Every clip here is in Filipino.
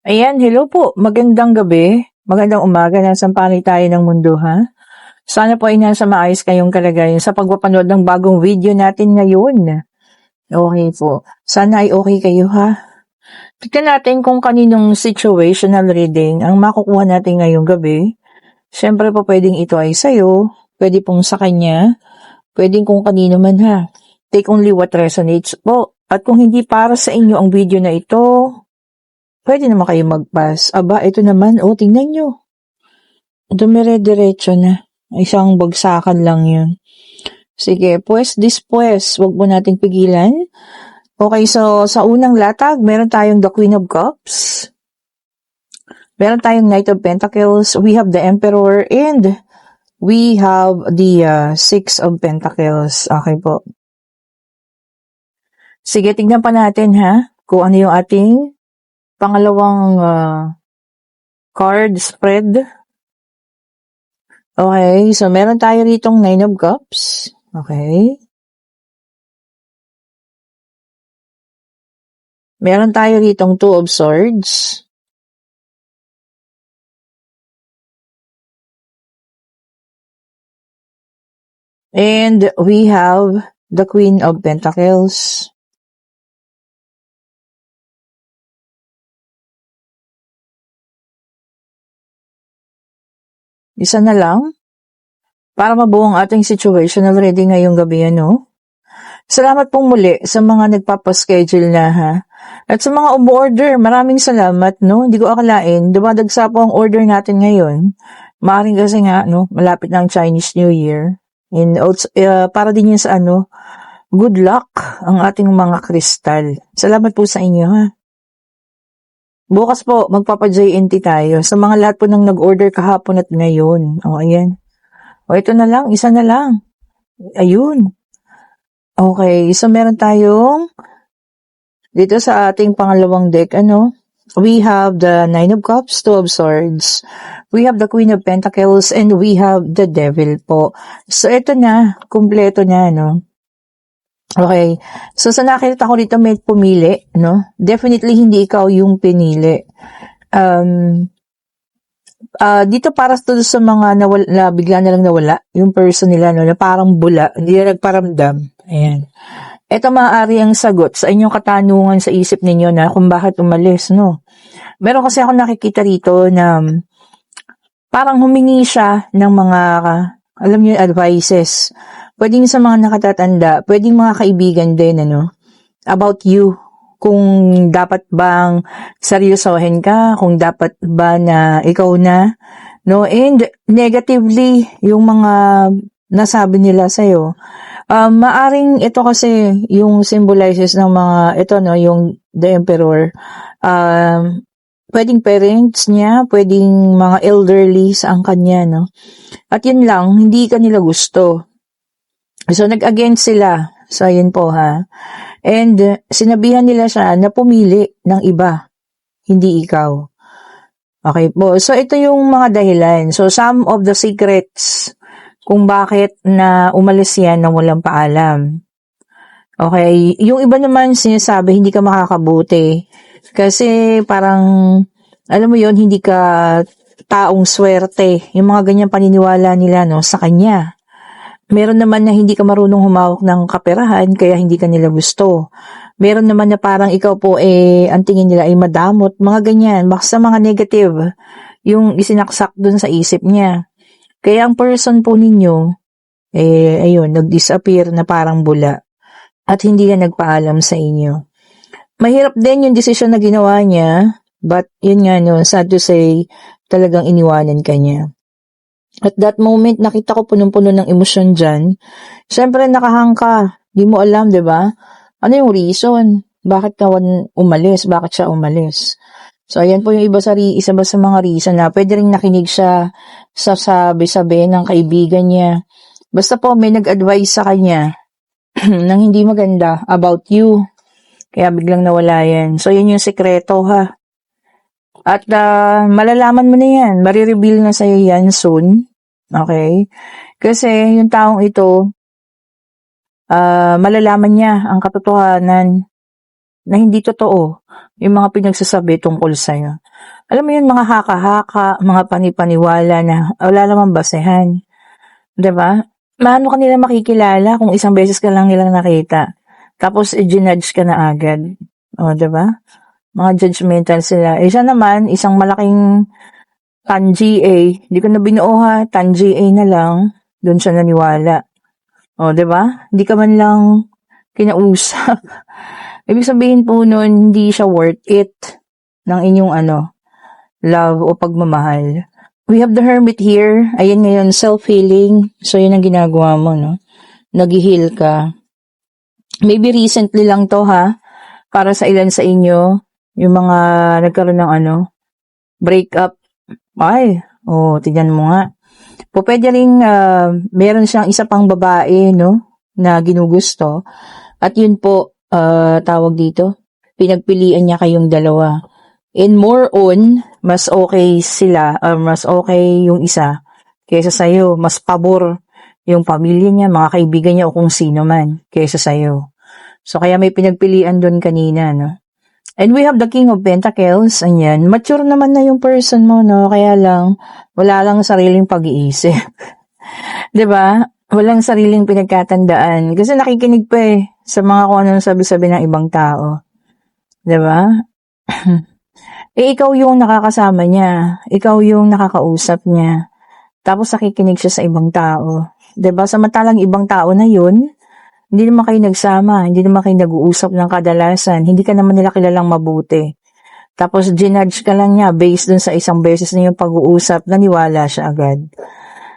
Ayan, hello po. Magandang gabi. Magandang umaga. Nasaan panig tayo ng mundo, ha? Sana po ay nasa maayos kayong kalagayan sa pagpapanood ng bagong video natin ngayon. Okay po. Sana ay okay kayo, ha? Tignan natin kung kaninong situational reading ang makukuha natin ngayong gabi. Siyempre po pwedeng ito ay sa'yo, pwede pong sa kanya, pwedeng kung kanino man, ha? Take only what resonates po. At kung hindi para sa inyo ang video na ito, pwede naman kayo mag-pass. Aba, ito naman, tingnan nyo. Dumire-diretso na. Isang bagsakan lang yun. Sige, pues, wag mo nating pigilan. Okay, so, sa unang latag, meron tayong the Queen of Cups. Meron tayong Knight of Pentacles. We have the Emperor. And we have the Six of Pentacles. Okay po. Sige, tignan pa natin, ha? Kung ano yung ating pangalawang card spread. Okay, so meron tayo ritong Nine of Cups. Okay. Meron tayo ritong Two of Swords. And we have the Queen of Pentacles. Isa na lang para mabuo ang ating situational reading ngayong gabi, ano? Salamat pong muli sa mga nagpapaschedule na, ha? At sa mga umorder, maraming salamat, no? Hindi ko akalain, dumadagsa po ang order natin ngayon. Maaaring kasi nga, no, malapit na ang Chinese New Year. And para din yun sa good luck ang ating mga kristal. Salamat po sa inyo, ha? Bukas po, magpapa-JNT tayo sa mga lahat po nang nag-order kahapon at ngayon. Ayan. Ito na lang, isa na lang. Ayun. Okay, so meron tayong dito sa ating pangalawang deck, we have the Nine of Cups, Two of Swords. We have the Queen of Pentacles, and we have the Devil po. So ito na, kumpleto na, Okay. So, sa nakita ko dito may pumili, no? Definitely hindi ikaw yung pinili. Dito para sa mga nawala, bigla na lang nawala, yung person nila, no? Na parang bula, hindi na nagparamdam. Ayan. Ito maaari ang sagot sa inyong katanungan sa isip ninyo na kung bakit umalis, no? Meron kasi ako nakikita rito na parang humingi siya ng mga, alam niyo, advices. Pwedeng sa mga nakatatanda, pwedeng mga kaibigan din, about you. Kung dapat bang seryosohin ka, kung dapat ba na ikaw na, no? And negatively, yung mga nasabi nila sa'yo. Maaring ito kasi yung symbolizes ng mga, ito, no, yung the Emperor. Pwedeng parents niya, pwedeng mga elderly sa ang kanya, no? At yun lang, hindi ka nila gusto. So, nag-against sila. So, yun po, ha. And, sinabihan nila siya na pumili ng iba, hindi ikaw. Okay po. So, ito yung mga dahilan. So, some of the secrets kung bakit na umalis yan nang walang paalam. Okay. Yung iba naman sinasabi, hindi ka makakabuti. Kasi, parang, alam mo yon hindi ka taong swerte. Yung mga ganyan paniniwala nila, no, sa kanya. Meron naman na hindi ka marunong humawak ng kaperahan, kaya hindi ka nila gusto. Meron naman na parang ikaw po, ang tingin nila ay madamot, mga ganyan. Basta mga negative, yung isinaksak dun sa isip niya. Kaya ang person po ninyo, ayun, nag-disappear na parang bula. At hindi na nagpaalam sa inyo. Mahirap din yung desisyon na ginawa niya, but yun nga, no, sad to say, talagang iniwanan ka niya. At that moment, nakita ko punong-puno ng emosyon dyan. Siyempre, nakahangka. Di mo alam, di ba? Ano yung reason? Bakit ka umalis? Bakit siya umalis? So, ayan po yung isa ba sa mga reason na pwede rin nakinig siya sa sabi-sabi ng kaibigan niya. Basta po, may nag-advise sa kanya ng hindi maganda about you. Kaya biglang nawala yan. So, yun yung sekreto, ha? At malalaman mo na yan. Marireveal na sa'yo yan soon. Okay? Kasi yung taong ito, malalaman niya ang katotohanan. na hindi totoo yung mga pinagsasabi tungkol sa'yo. Alam mo yun, mga haka-haka, mga panipaniwala na wala namang basehan. 'Di ba? Paano ka nila makikilala kung isang beses ka lang nilang nakita, tapos i-judge ka na agad. O, 'di ba? Mga judgmental sila. Eh, siya naman, isang malaking tan-GA, di ko na binuo ha, tan-GA na lang, doon siya naniwala. O, 'di ba? Hindi ka man lang kinausap. Ibig sabihin po nun, hindi siya worth it ng inyong love o pagmamahal. We have the hermit here. Ayan ngayon, self-healing. So, yun ang ginagawa mo, no? Nag-heal ka. Maybe recently lang to, ha? Para sa ilan sa inyo, yung mga nagkaroon ng breakup. Ay, tignan mo nga. Po, pwede rin, meron siyang isa pang babae, no? Na ginugusto. At yun po, tawag dito, pinagpilian niya kayong dalawa. And more on, mas okay sila, mas okay yung isa kaysa sa'yo. Mas pabor yung pamilya niya, mga kaibigan niya o kung sino man kaysa sa'yo. So, kaya may pinagpilian doon kanina, no? And we have the King of Pentacles, anyan. Mature naman na yung person mo, no? Kaya lang, wala lang sariling pag-iisip. 'Di ba? Walang sariling pinagkatandaan. Kasi nakikinig pa sa mga kung ano sabi-sabi ng ibang tao. 'Di ba? Ikaw yung nakakasama niya. Ikaw yung nakakausap niya. Tapos nakikinig siya sa ibang tao. 'Di ba? Samantalang ibang tao na yun, hindi naman kayo nagsama, hindi naman kayo nag-uusap ng kadalasan, hindi ka naman nila kilalang mabuti. Tapos ginudge ka lang niya based dun sa isang beses na yung pag-uusap, naniwala siya agad.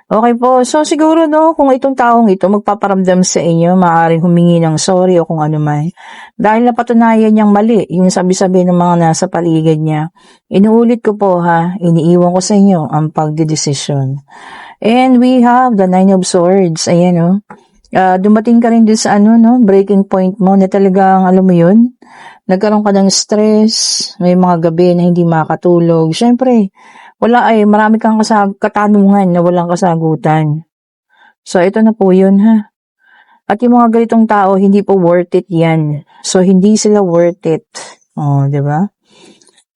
Okay po. So, siguro, no, kung itong taong ito magpaparamdam sa inyo, maaaring humingi ng sorry o kung ano man. Dahil napatunayan niyang mali yung sabi-sabi ng mga nasa paligid niya. Inuulit ko po ha, iniiwan ko sa inyo ang pagdedesisyon. And we have the Nine of Swords. Ayan, no. Dumating ka rin dun sa breaking point mo na talagang, alam mo yun, nagkaroon ka ng stress, may mga gabi na hindi makatulog. Siyempre, marami kang katanungan na walang kasagutan. So, ito na po yun, ha. At yung mga ganitong tao, hindi po worth it yan. So, hindi sila worth it. Di ba?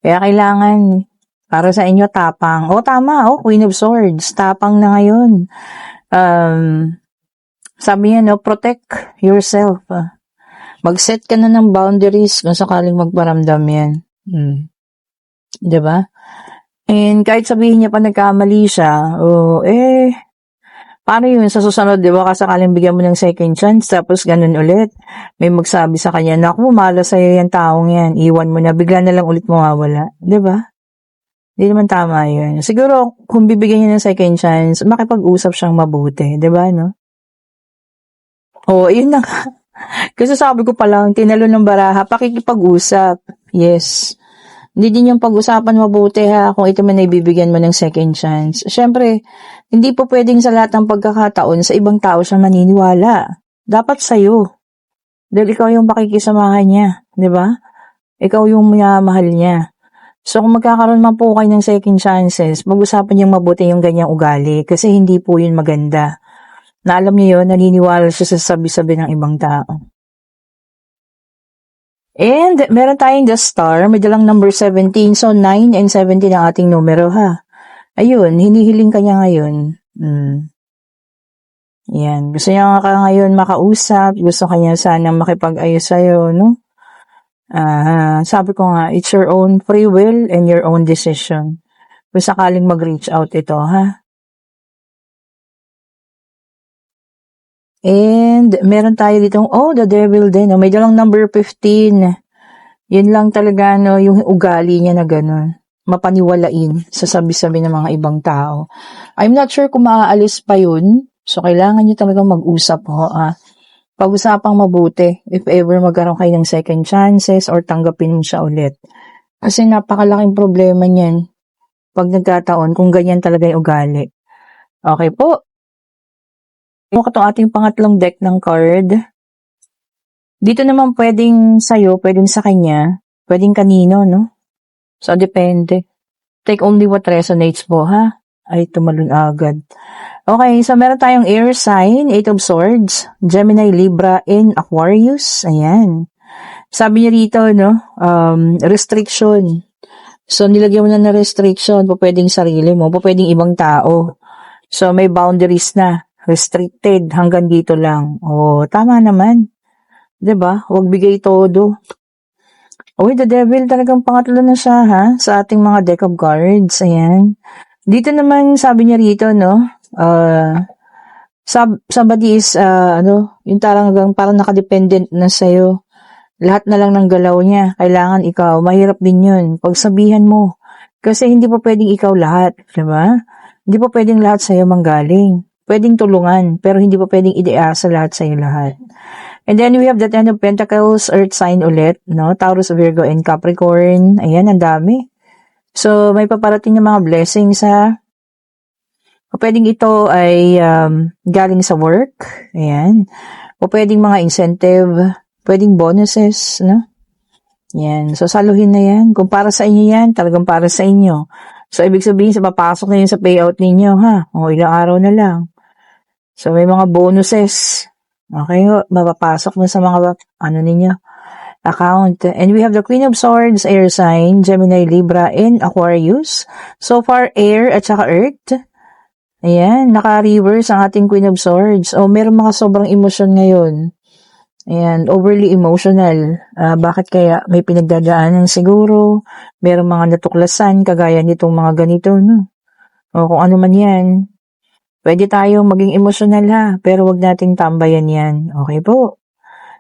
Kaya kailangan, para sa inyo, tapang. Tama, Queen of Swords. Tapang na ngayon. Sabi niya, protect yourself. Mag-set ka na ng boundaries kung sakaling magparamdam yan. Di ba? And kahit sabihin niya pa nagkamali siya, paano yun sa susunod, di ba? Kasakaling bigyan mo ng second chance, tapos ganun ulit. May magsabi sa kanya, naku, malas sa'yo yung taong yan, iwan mo na, bigla na lang ulit mawawala. Di ba? Di naman tama yun. Siguro, kung bibigyan niya ng second chance, makipag-usap siyang mabuti. Di ba, no? Yun na nga. Kasi sabi ko pa lang, tinalo ng baraha, pakikipag-usap. Yes. Hindi din yung pag-usapan mabuti ha, kung ito man ay bibigyan mo ng second chance. Siyempre, hindi po pwedeng sa lahat ng pagkakataon sa ibang tao siya maniniwala. Dapat sa'yo. Dahil ikaw yung pakikisamahan niya, di ba? Ikaw yung mahal niya. So kung magkakaroon man po kayo ng second chances, mag-usapan niyang mabuti yung ganyang ugali kasi hindi po yun maganda. Na alam niyo yun, naniniwala siya sa sabi-sabi ng ibang tao. And meron tayong the star, may dalang number 17. So 9 and 17 ang ating numero ha. Ayun, hinihiling ka niya ngayon. Yan, gusto niya ka ngayon makausap, gusto kanya sana makipag-ayos sa'yo, no? Sabi ko nga, it's your own free will and your own decision. Kung sakaling mag-reach out ito, ha? And meron tayo ditong, the devil din. May dalang number 15. Yun lang talaga, yung ugali niya na gano'n. Mapaniwalain sa sabi-sabi ng mga ibang tao. I'm not sure kung maaalis pa yun. So, kailangan niyo talagang mag-usap ho. Pag-usapang mabuti if ever magkaroon kayo ng second chances or tanggapin mo siya ulit. Kasi napakalaking problema niyan pag nagkataon kung ganyan talaga yung ugali. Okay po. Ito ating pangatlong deck ng card. Dito naman pwedeng sa'yo, pwedeng sa kanya, pwedeng kanino, no? So, depende. Take only what resonates po, ha? Ay, tumalun agad. Okay, so meron tayong air sign, 8 of Swords, Gemini, Libra, and Aquarius. Ayan. Sabi niya rito, no, restriction. So, nilagyan mo na restriction, pwedeng sarili mo, pwedeng ibang tao. So, may boundaries na. Restricted, hanggang dito lang. Oh, tama naman. 'Di ba? Huwag bigay todo. Oh, the devil talagang pangatlo na siya, ha? Sa ating mga deck of cards. Ayan. Dito naman, sabi niya rito, no, somebody is, yung parang nakadependent na sa'yo. Lahat na lang ng galaw niya, kailangan ikaw. Mahirap din yun. Pagsabihan mo. Kasi hindi pa pwedeng ikaw lahat, di ba? Hindi pa pwedeng lahat sa'yo manggaling. Pwedeng tulungan, pero hindi pa pwedeng ideasa lahat sa'yo lahat. And then we have the Ten of Pentacles, Earth sign ulit, no? Taurus, Virgo, and Capricorn. Ayan, ang dami. So, may paparating na mga blessings, ha? O pwedeng ito ay galing sa work. Ayan. O pwedeng mga incentive, pwedeng bonuses, no? Yan. So, saluhin na yan. Kung para sa inyo yan, talagang para sa inyo. So, ibig sabihin, papasok na yun sa payout ninyo, ha? O, ilang araw na lang. So, may mga bonuses. Okay, mapapasok na sa mga, ninyo, account. And we have the Queen of Swords, air sign, Gemini, Libra, and Aquarius. So far, air at saka earth. Ayan, naka-reverse ang ating Queen of Swords. O, meron mga sobrang emosyon ngayon. Ayan, overly emotional. Bakit kaya? May pinagdadaanan siguro. Merong mga natuklasan, kagaya nitong mga ganito, no? O kung ano man yan. Pwede tayo maging emotional, ha? Pero wag nating tambayan yan. Okay po?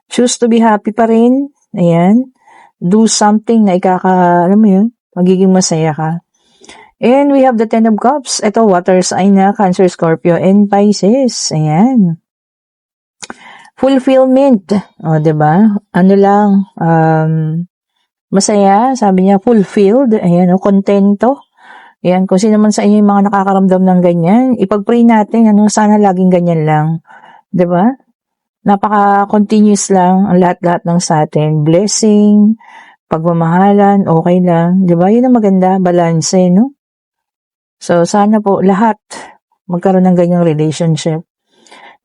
Choose to be happy pa rin. Ayan. Do something na alam mo yun, magiging masaya ka. And we have the Ten of Cups. Ito, water sign na, Cancer, Scorpio, and Pisces. Ayan. Fulfillment. O, diba? Ano lang, masaya. Sabi niya, fulfilled. Ayan, kontento. Ayan, kung sino man sa inyo yung mga nakakaramdam ng ganyan, ipag-pray natin, sana laging ganyan lang. Diba? Napaka-continuous lang ang lahat-lahat ng sa atin. Blessing, pagmamahalan, okay lang. Diba? Yun ang maganda, balance, no? So, sana po lahat magkaroon ng ganyang relationship.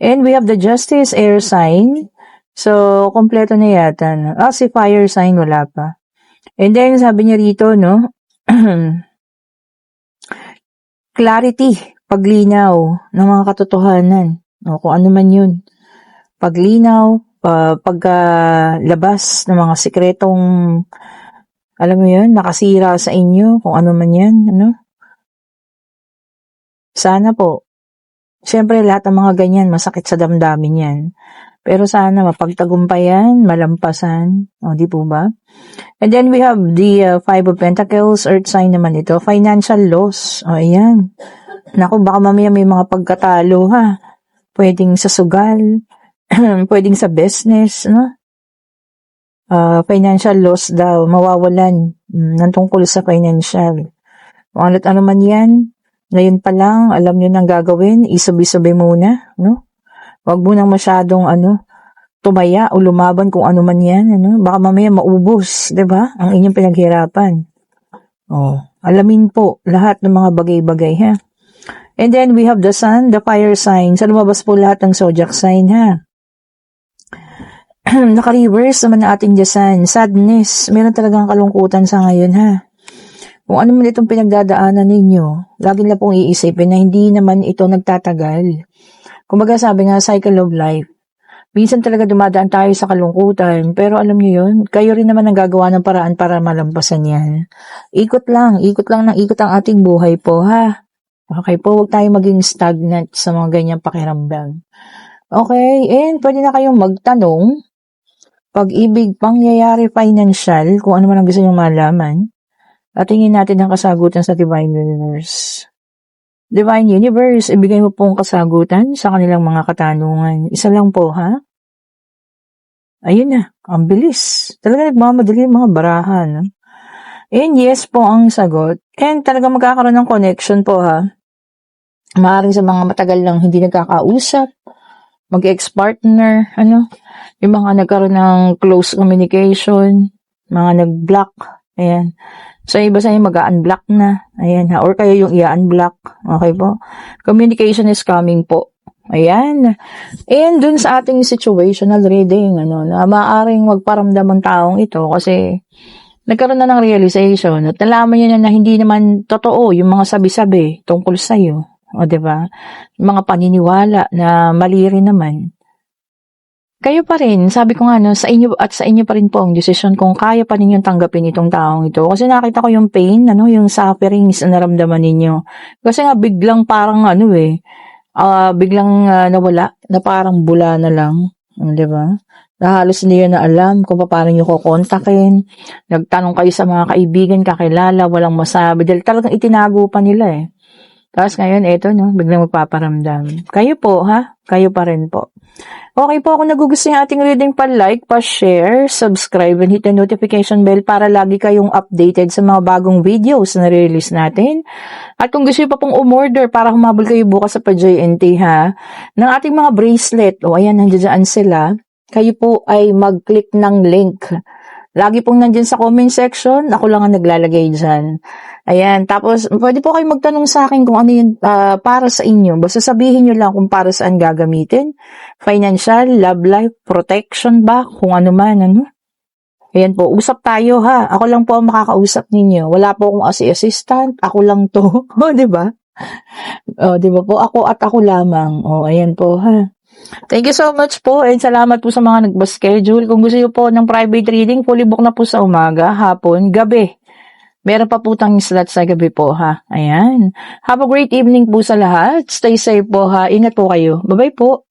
And we have the Justice, air sign. So, kompleto na yata. No? Si fire sign, wala pa. And then, sabi niya rito, no? Clarity, paglinaw ng mga katotohanan. O, kung ano man yun. Paglinaw, pagkalabas ng mga sikretong, alam mo yun, nakasira sa inyo, kung ano man yan, ano? Sana po. Siyempre, lahat ng mga ganyan, masakit sa damdamin yan. Pero sana mapagtagumpayan, malampasan. O, di po ba? And then we have the Five of Pentacles, Earth sign naman ito. Financial loss. O, ayan. Naku, baka mamaya may mga pagkatalo, ha? Pwedeng sa sugal, pwedeng sa business, no? Financial loss daw, mawawalan ng tungkol sa financial. Kung ano man yan, ngayon pa lang, alam nyo nang gagawin, isabi-sabi muna, no? Huwag mo nang masyadong, tumaya o lumaban kung ano man yan, Baka mamaya maubos, 'di ba? Ang inyong pinaghirapan. Oh, alamin po lahat ng mga bagay-bagay, ha? And then we have the sun, the fire sign. Sa lumabas po lahat ng zodiac sign, ha? Naka-reverse naman na ating sun. Sadness. Meron talagang kalungkutan sa ngayon, ha? Kung ano man itong pinagdadaanan ninyo, lagi na pong iisipin na hindi naman ito nagtatagal. Kumbaga sabi nga, cycle of life. Minsan talaga dumadaan tayo sa kalungkutan, pero alam niyo yun, kayo rin naman ang gagawa ng paraan para malampasan yan. Ikot lang ng ikot ang ating buhay po, ha? Okay po, huwag tayo maging stagnant sa mga ganyang pakiramdam. Okay, and pwede na kayong magtanong, pag-ibig, pangyayari, financial, kung ano man ang gusto nyo malaman, at tingin natin ang kasagutan sa Divine Universe. Divine Universe, ibigay mo pong kasagutan sa kanilang mga katanungan. Isa lang po, ha? Ayun na, ang bilis. Talaga nagmamadali mga barahan. No? And yes po ang sagot. And talaga magkakaroon ng connection po, ha? Maaaring sa mga matagal lang hindi nagkakausap, mag-ex-partner, yung mga nagkaroon ng close communication, mga nag-block, ayan. So, iba sa inyo mag-unblock na. Ayan ha. Or kayo yung i-unblock. Okay po? Communication is coming po. Ayan. And dun sa ating situational reading, na maaaring magparamdam ang taong ito kasi nagkaroon na ng realization at nalaman niya na hindi naman totoo yung mga sabi-sabi tungkol sa'yo. O, diba? Yung mga paniniwala na mali rin naman. Kayo pa rin, sabi ko nga, sa inyo at sa inyo pa rin po ang desisyon kung kaya pa ninyong tanggapin itong taong ito. Kasi nakita ko yung pain, yung sufferings na naramdaman ninyo. Kasi nga biglang parang biglang nawala, na parang bula na lang. Di ba? Na halos hindi na alam kung paano nyo kukontakin. Nagtanong kayo sa mga kaibigan, kakilala, walang masabi. Dahil talagang itinago pa nila eh. Tapos ngayon, biglang magpaparamdam. Kayo po, ha? Kayo pa rin po. Okay po, kung nagugustuhan yung ating reading, pa-like, pa-share, subscribe, and hit the notification bell para lagi kayong updated sa mga bagong videos na release natin. At kung gusto nyo pa pong umorder para humabol kayo bukas sa pa-JNT ha, ng ating mga bracelet, ayan, nandiyan sila, kayo po ay mag-click ng link. Lagi pong nandiyan sa comment section, ako lang ang naglalagay dyan. Ayan, tapos pwede po kayo magtanong sa akin kung ano yun para sa inyo. Basta sabihin nyo lang kung para saan gagamitin. Financial, love life, protection ba, kung ano man, Ayan po, usap tayo ha. Ako lang po ang makakausap ninyo. Wala po akong assistant, ako lang to. Di ba? Di ba po? Ako at ako lamang. Ayan po ha. Thank you so much po and salamat po sa mga nagba-schedule. Kung gusto niyo po ng private reading, fully book na po sa umaga, hapon, gabi. Meron pa po tayong slot sa gabi po ha. Ayan. Have a great evening po sa lahat. Stay safe po ha. Ingat po kayo. Bye-bye po.